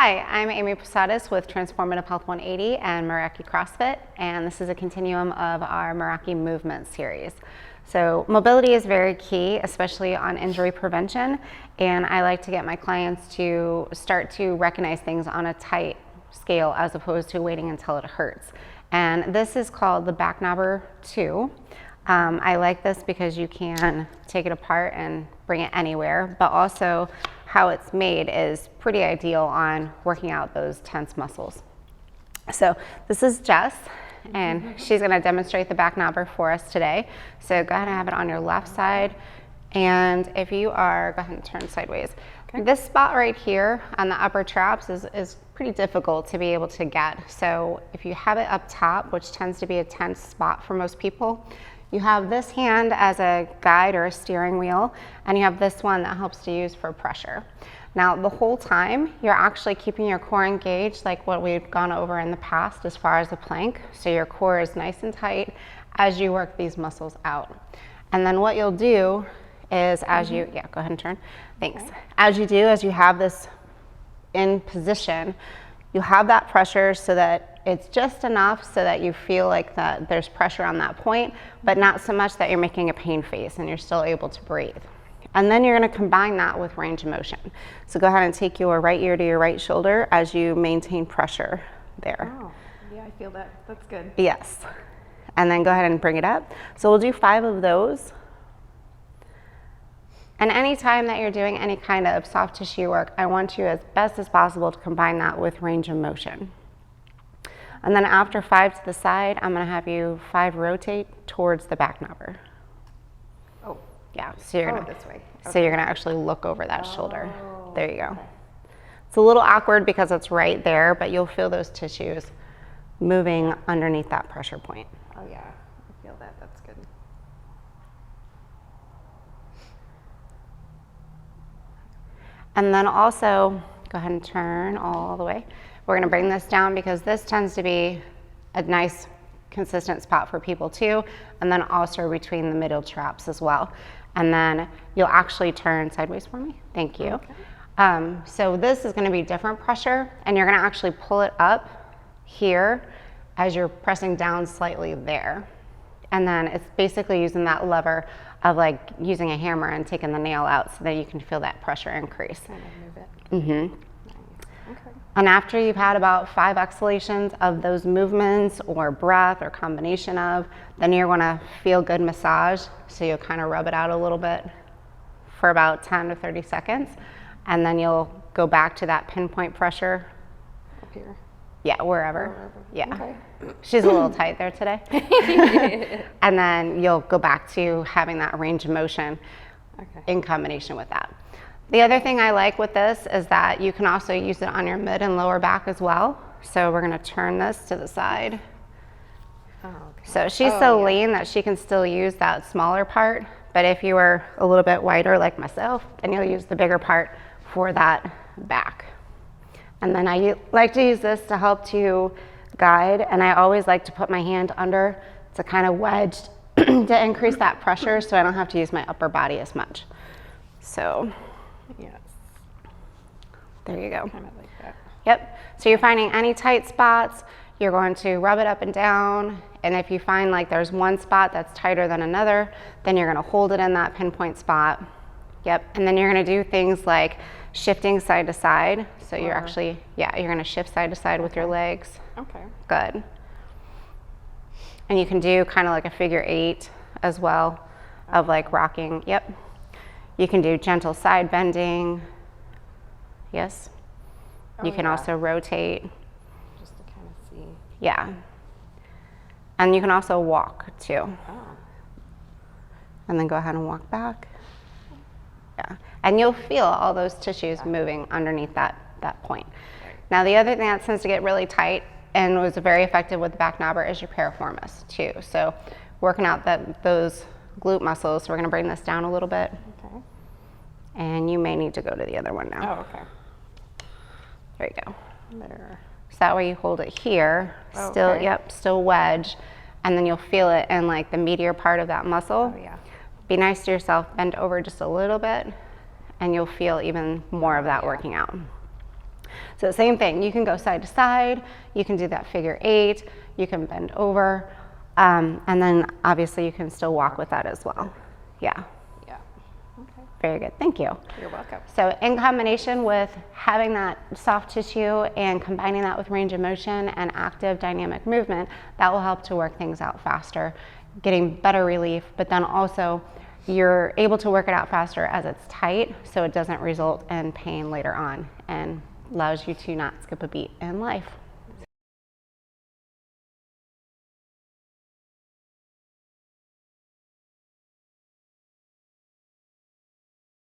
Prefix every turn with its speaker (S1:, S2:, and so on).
S1: Hi, I'm Amy Posadas with Transformative Health 180 and Meraki CrossFit, and this is a continuum of our Meraki movement series. So mobility is very key, especially on injury prevention, and I like to get my clients to start to recognize things on a tight scale as opposed to waiting until it hurts. And this is called the Backnobber 2. I like this because you can take it apart and bring it anywhere, but also how it's made is pretty ideal on working out those tense muscles. So this is Jess, and she's going to demonstrate the Backnobber for us today. So go ahead and have it on your left side, and if you are, go ahead and turn sideways. Okay. This spot right here on the upper traps is pretty difficult to be able to get. So if you have it up top, which tends to be a tense spot for most people, you have this hand as a guide or a steering wheel, and you have this one that helps to use for pressure. Now, the whole time, you're actually keeping your core engaged like what we've gone over in the past as far as the plank. So your core is nice and tight as you work these muscles out. And then what you'll do is as you, go ahead and turn, thanks. Okay. As you have this in position, you have that pressure so that it's just enough so that you feel like that there's pressure on that point, but not so much that you're making a pain face and you're still able to breathe. And then you're going to combine that with range of motion. So go ahead and take your right ear to your right shoulder as you maintain pressure there.
S2: Oh, yeah, I feel that. That's good.
S1: Yes. And then go ahead and bring it up. So we'll do 5 of those. And anytime that you're doing any kind of soft tissue work, I want you as best as possible to combine that with range of motion. And then after 5 to the side, I'm going to have you 5 rotate towards the Backnobber.
S2: Oh.
S1: Yeah, so you're going
S2: this way. Okay.
S1: So you're going to actually look over that shoulder. There you go.
S2: Okay.
S1: It's a little awkward because it's right there, but you'll feel those tissues moving underneath that pressure point.
S2: Oh yeah, I feel that. That's good.
S1: And then also, go ahead and turn all the way. We're going to bring this down because this tends to be a nice consistent spot for people too, and then also between the middle traps as well. And then you'll actually turn sideways for me. Thank you. Okay. So this is going to be different pressure, and you're going to actually pull it up here as you're pressing down slightly there. And then it's basically using that lever of like using a hammer and taking the nail out so that you can feel that pressure increase.
S2: Kind of move it.
S1: Mm-hmm. Okay. And after you've had about 5 exhalations of those movements or breath or combination of, then you're going to feel good massage. So you'll kind of rub it out a little bit for about 10 to 30 seconds. And then you'll go back to that pinpoint pressure.
S2: Up here?
S1: Yeah, wherever. Yeah.
S2: Okay.
S1: She's a little tight there today. And then you'll go back to having that range of motion in combination with that. The other thing I like with this is that you can also use it on your mid and lower back as well. So we're going to turn this to the side.
S2: Oh, okay.
S1: So she's so lean that she can still use that smaller part. But if you were a little bit wider like myself, then you'll use the bigger part for that back. And then I like to use this to help to guide. And I always like to put my hand under to kind of wedge to increase that pressure so I don't have to use my upper body as much. So.
S2: Yes.
S1: There you go.
S2: Kind of like that.
S1: Yep. So you're finding any tight spots, you're going to rub it up and down. And if you find like there's one spot that's tighter than another, then you're going to hold it in that pinpoint spot. Yep. And then you're going to do things like shifting side to side. So you're actually, you're going to shift side to side with your legs.
S2: Okay.
S1: Good. And you can do kind of like a figure 8 as well of like rocking. Yep. You can do gentle side bending. Yes. You can also rotate.
S2: Just to kind of see.
S1: Yeah. And you can also walk too.
S2: Oh.
S1: And then go ahead and walk back. Yeah. And you'll feel all those tissues moving underneath that point.
S2: Right.
S1: Now the other thing that tends to get really tight and was very effective with the Backnobber is your piriformis too. So working out those glute muscles. So we're going to bring this down a little bit.
S2: Okay.
S1: And you may need to go to the other one now.
S2: Oh, okay.
S1: There you go.
S2: There.
S1: So that way you hold it here, still, still wedge, and then you'll feel it in like the meatier part of that muscle.
S2: Oh, yeah.
S1: Be nice to yourself, bend over just a little bit, and you'll feel even more of that working out. So same thing, you can go side to side, you can do that figure 8, you can bend over, and then obviously you can still walk with that as well. Yeah,
S2: Yeah. Okay.
S1: very good, thank you.
S2: You're welcome.
S1: So in combination with having that soft tissue and combining that with range of motion and active dynamic movement, that will help to work things out faster, getting better relief, but then also you're able to work it out faster as it's tight, so it doesn't result in pain later on and allows you to not skip a beat in life.